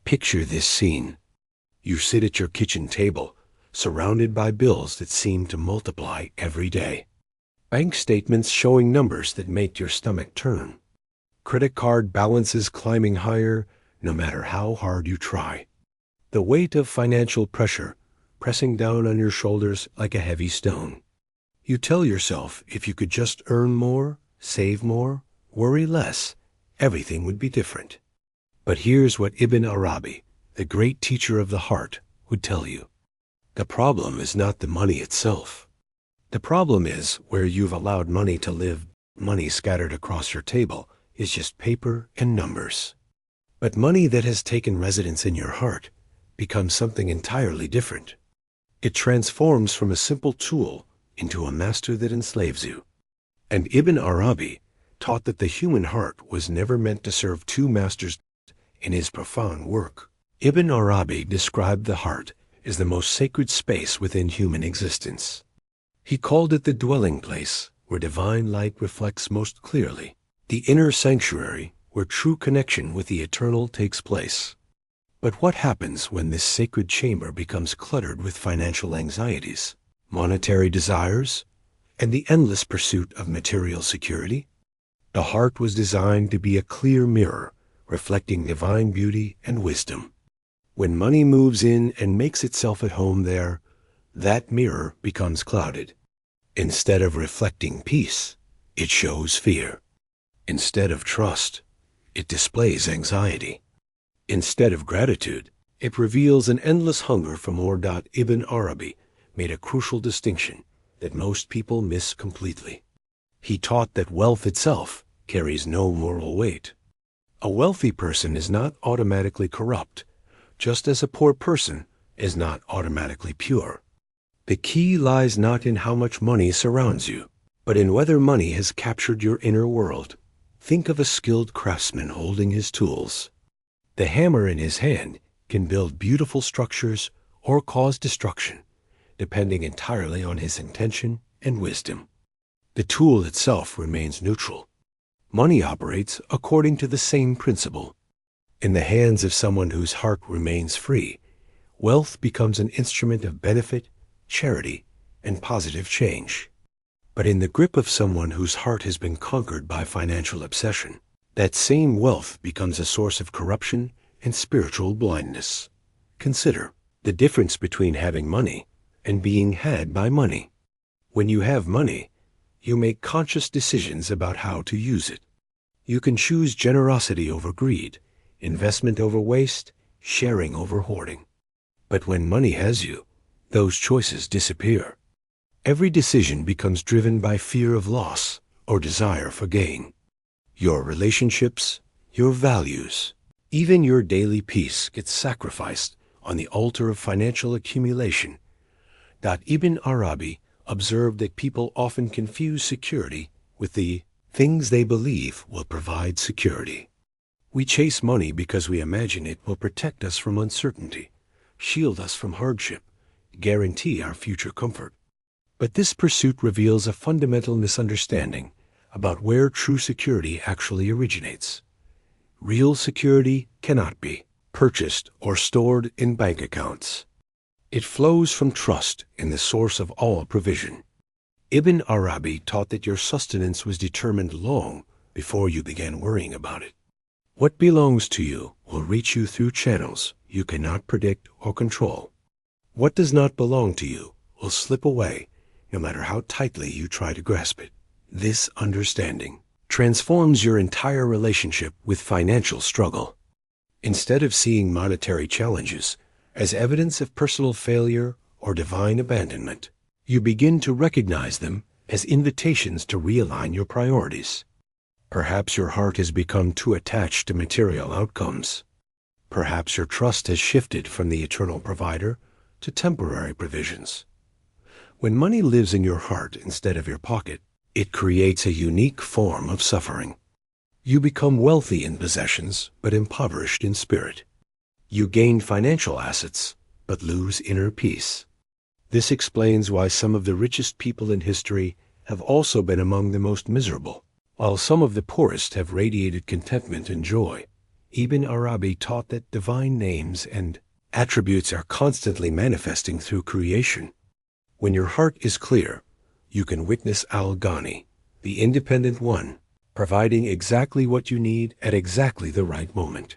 Picture this scene. You sit at your kitchen table, surrounded by bills that seem to multiply every day. Bank statements showing numbers that make your stomach turn. Credit card balances climbing higher no matter how hard you try. The weight of financial pressure pressing down on your shoulders like a heavy stone. You tell yourself if you could just earn more, save more, worry less, everything would be different. But here's what Ibn-Arabi, the great teacher of the heart, would tell you. The problem is not the money itself. The problem is where you've allowed money to live. Money scattered across your table is just paper and numbers. But money that has taken residence in your heart becomes something entirely different. It transforms from a simple tool into a master that enslaves you. And Ibn-Arabi taught that the human heart was never meant to serve two masters. In his profound work, Ibn-Arabi described the heart as the most sacred space within human existence. He called it the dwelling place where divine light reflects most clearly, the inner sanctuary where true connection with the eternal takes place. But what happens when this sacred chamber becomes cluttered with financial anxieties, monetary desires, and the endless pursuit of material security? The heart was designed to be a clear mirror, reflecting divine beauty and wisdom. When money moves in and makes itself at home there, that mirror becomes clouded. Instead of reflecting peace, it shows fear. Instead of trust, it displays anxiety. Instead of gratitude, it reveals an endless hunger for more. Ibn Arabi made a crucial distinction that most people miss completely. He taught that wealth itself carries no moral weight. A wealthy person is not automatically corrupt, just as a poor person is not automatically pure. The key lies not in how much money surrounds you, but in whether money has captured your inner world. Think of a skilled craftsman holding his tools. The hammer in his hand can build beautiful structures or cause destruction, depending entirely on his intention and wisdom. The tool itself remains neutral. Money operates according to the same principle. In the hands of someone whose heart remains free, wealth becomes an instrument of benefit, charity, and positive change. But in the grip of someone whose heart has been conquered by financial obsession, that same wealth becomes a source of corruption and spiritual blindness. Consider the difference between having money and being had by money. When you have money, you make conscious decisions about how to use it. You can choose generosity over greed, investment over waste, sharing over hoarding. But when money has you, those choices disappear. Every decision becomes driven by fear of loss or desire for gain. Your relationships, your values, even your daily peace gets sacrificed on the altar of financial accumulation. Ibn Arabi observed that people often confuse security with the things they believe will provide security. We chase money because we imagine it will protect us from uncertainty, shield us from hardship, guarantee our future comfort. But this pursuit reveals a fundamental misunderstanding about where true security actually originates. Real security cannot be purchased or stored in bank accounts. It flows from trust in the source of all provision. Ibn Arabi taught that your sustenance was determined long before you began worrying about it. What belongs to you will reach you through channels you cannot predict or control. What does not belong to you will slip away no matter how tightly you try to grasp it. This understanding transforms your entire relationship with financial struggle. Instead of seeing monetary challenges as evidence of personal failure or divine abandonment, you begin to recognize them as invitations to realign your priorities. Perhaps your heart has become too attached to material outcomes. Perhaps your trust has shifted from the eternal provider to temporary provisions. When money lives in your heart instead of your pocket, it creates a unique form of suffering. You become wealthy in possessions, but impoverished in spirit. You gain financial assets, but lose inner peace. This explains why some of the richest people in history have also been among the most miserable, while some of the poorest have radiated contentment and joy, Ibn-Arabi taught that divine names and attributes are constantly manifesting through creation. When your heart is clear, you can witness Al-Ghani, the independent one, providing exactly what you need at exactly the right moment.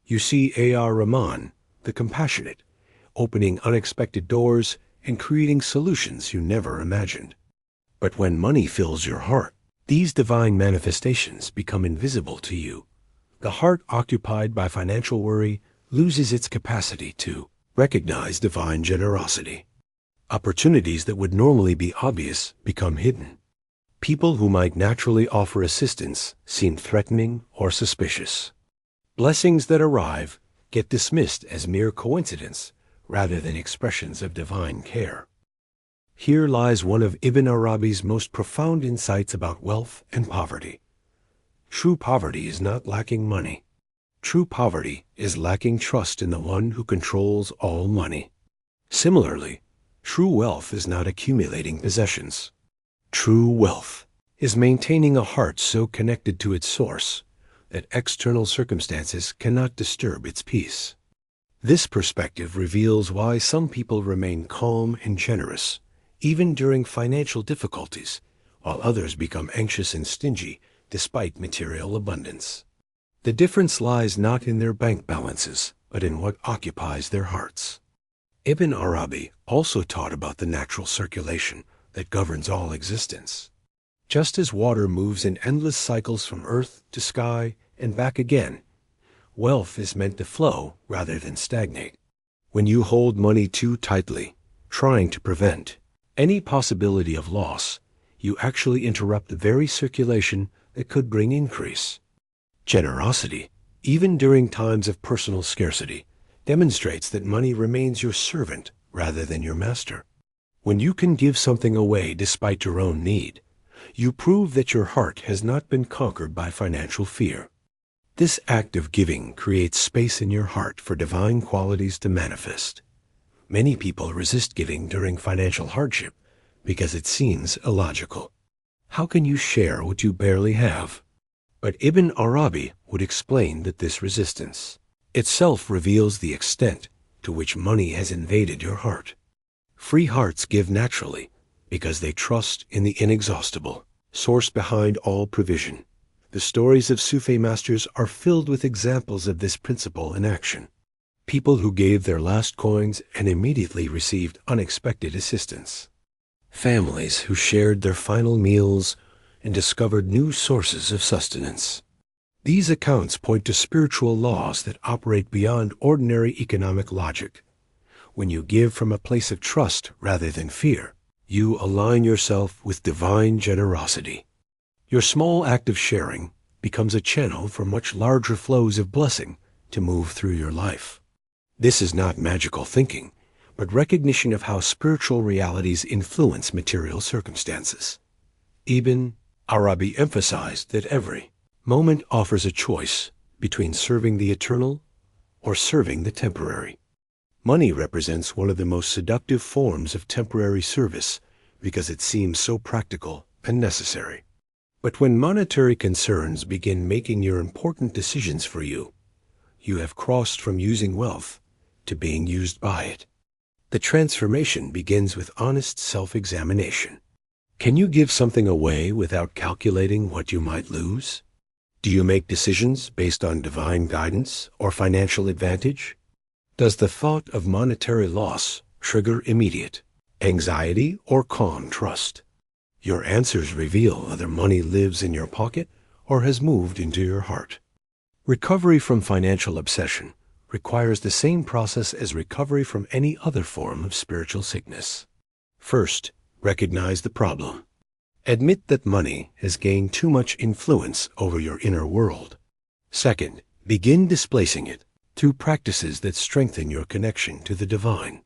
You see A.R. Rahman, the compassionate, opening unexpected doors and creating solutions you never imagined. But when money fills your heart, these divine manifestations become invisible to you. The heart occupied by financial worry loses its capacity to recognize divine generosity. Opportunities that would normally be obvious become hidden. People who might naturally offer assistance seem threatening or suspicious. Blessings that arrive get dismissed as mere coincidence rather than expressions of divine care. Here lies one of Ibn Arabi's most profound insights about wealth and poverty. True poverty is not lacking money. True poverty is lacking trust in the one who controls all money. Similarly, true wealth is not accumulating possessions. True wealth is maintaining a heart so connected to its source that external circumstances cannot disturb its peace. This perspective reveals why some people remain calm and generous, even during financial difficulties, while others become anxious and stingy despite material abundance. The difference lies not in their bank balances, but in what occupies their hearts. Ibn Arabi also taught about the natural circulation that governs all existence. Just as water moves in endless cycles from earth to sky and back again, wealth is meant to flow rather than stagnate. When you hold money too tightly, trying to prevent any possibility of loss, you actually interrupt the very circulation that could bring increase. Generosity, even during times of personal scarcity, demonstrates that money remains your servant rather than your master. When you can give something away despite your own need, you prove that your heart has not been conquered by financial fear. This act of giving creates space in your heart for divine qualities to manifest. Many people resist giving during financial hardship because it seems illogical. How can you share what you barely have? But Ibn Arabi would explain that this resistance itself reveals the extent to which money has invaded your heart. Free hearts give naturally because they trust in the inexhaustible, source behind all provision. The stories of Sufi masters are filled with examples of this principle in action. People who gave their last coins and immediately received unexpected assistance. Families who shared their final meals and discovered new sources of sustenance. These accounts point to spiritual laws that operate beyond ordinary economic logic. When you give from a place of trust rather than fear, you align yourself with divine generosity. Your small act of sharing becomes a channel for much larger flows of blessing to move through your life. This is not magical thinking, but recognition of how spiritual realities influence material circumstances. Ibn Arabi emphasized that every moment offers a choice between serving the eternal or serving the temporary. Money represents one of the most seductive forms of temporary service because it seems so practical and necessary. But when monetary concerns begin making your important decisions for you, you have crossed from using wealth to being used by it. The transformation begins with honest self-examination. Can you give something away without calculating what you might lose? Do you make decisions based on divine guidance or financial advantage? Does the thought of monetary loss trigger immediate anxiety or calm trust? Your answers reveal whether money lives in your pocket or has moved into your heart. Recovery from financial obsession requires the same process as recovery from any other form of spiritual sickness. First, recognize the problem. Admit that money has gained too much influence over your inner world. Second, begin displacing it through practices that strengthen your connection to the divine.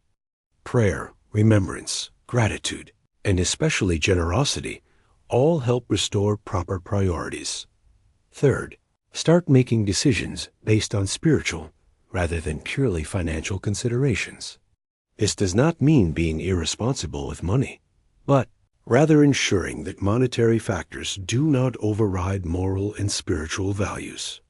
Prayer, remembrance, gratitude, and especially generosity all help restore proper priorities. Third, start making decisions based on spiritual rather than purely financial considerations. This does not mean being irresponsible with money, but rather ensuring that monetary factors do not override moral and spiritual values.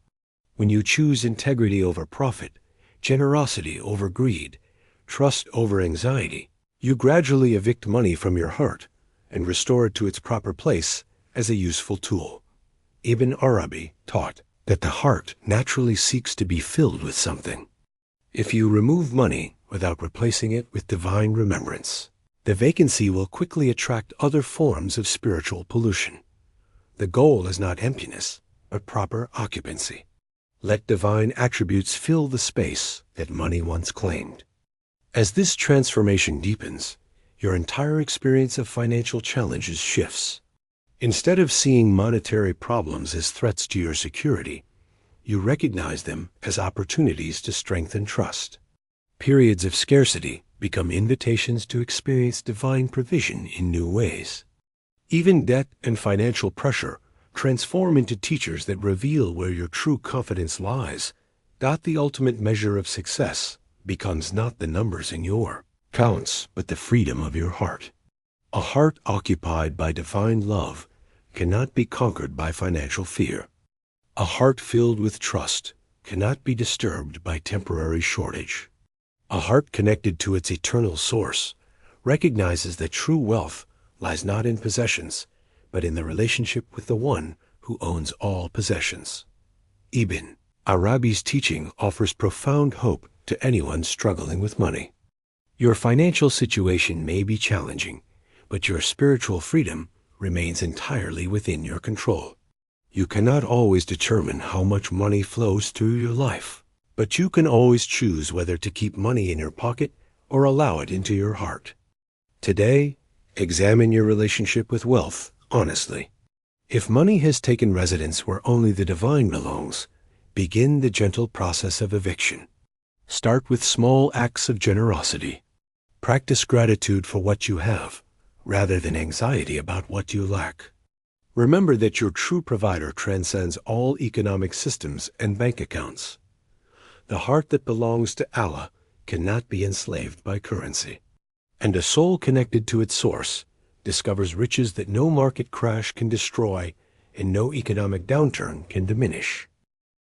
When you choose integrity over profit, generosity over greed, trust over anxiety, you gradually evict money from your heart and restore it to its proper place as a useful tool. Ibn-Arabi taught that the heart naturally seeks to be filled with something. If you remove money without replacing it with divine remembrance, the vacancy will quickly attract other forms of spiritual pollution. The goal is not emptiness, but proper occupancy. Let divine attributes fill the space that money once claimed. As this transformation deepens, your entire experience of financial challenges shifts. Instead of seeing monetary problems as threats to your security, you recognize them as opportunities to strengthen trust. Periods of scarcity become invitations to experience divine provision in new ways. Even debt and financial pressure transform into teachers that reveal where your true confidence lies. The ultimate measure of success becomes not the numbers in your accounts, but the freedom of your heart. A heart occupied by divine love cannot be conquered by financial fear. A heart filled with trust cannot be disturbed by temporary shortage. A heart connected to its eternal source recognizes that true wealth lies not in possessions, but in the relationship with the one who owns all possessions. Ibn-Arabi's teaching offers profound hope to anyone struggling with money. Your financial situation may be challenging, but your spiritual freedom remains entirely within your control. You cannot always determine how much money flows through your life, but you can always choose whether to keep money in your pocket or allow it into your heart. Today, examine your relationship with wealth honestly. If money has taken residence where only the divine belongs, begin the gentle process of eviction. Start with small acts of generosity. Practice gratitude for what you have, rather than anxiety about what you lack. Remember that your true provider transcends all economic systems and bank accounts. The heart that belongs to Allah cannot be enslaved by currency. And a soul connected to its source discovers riches that no market crash can destroy and no economic downturn can diminish.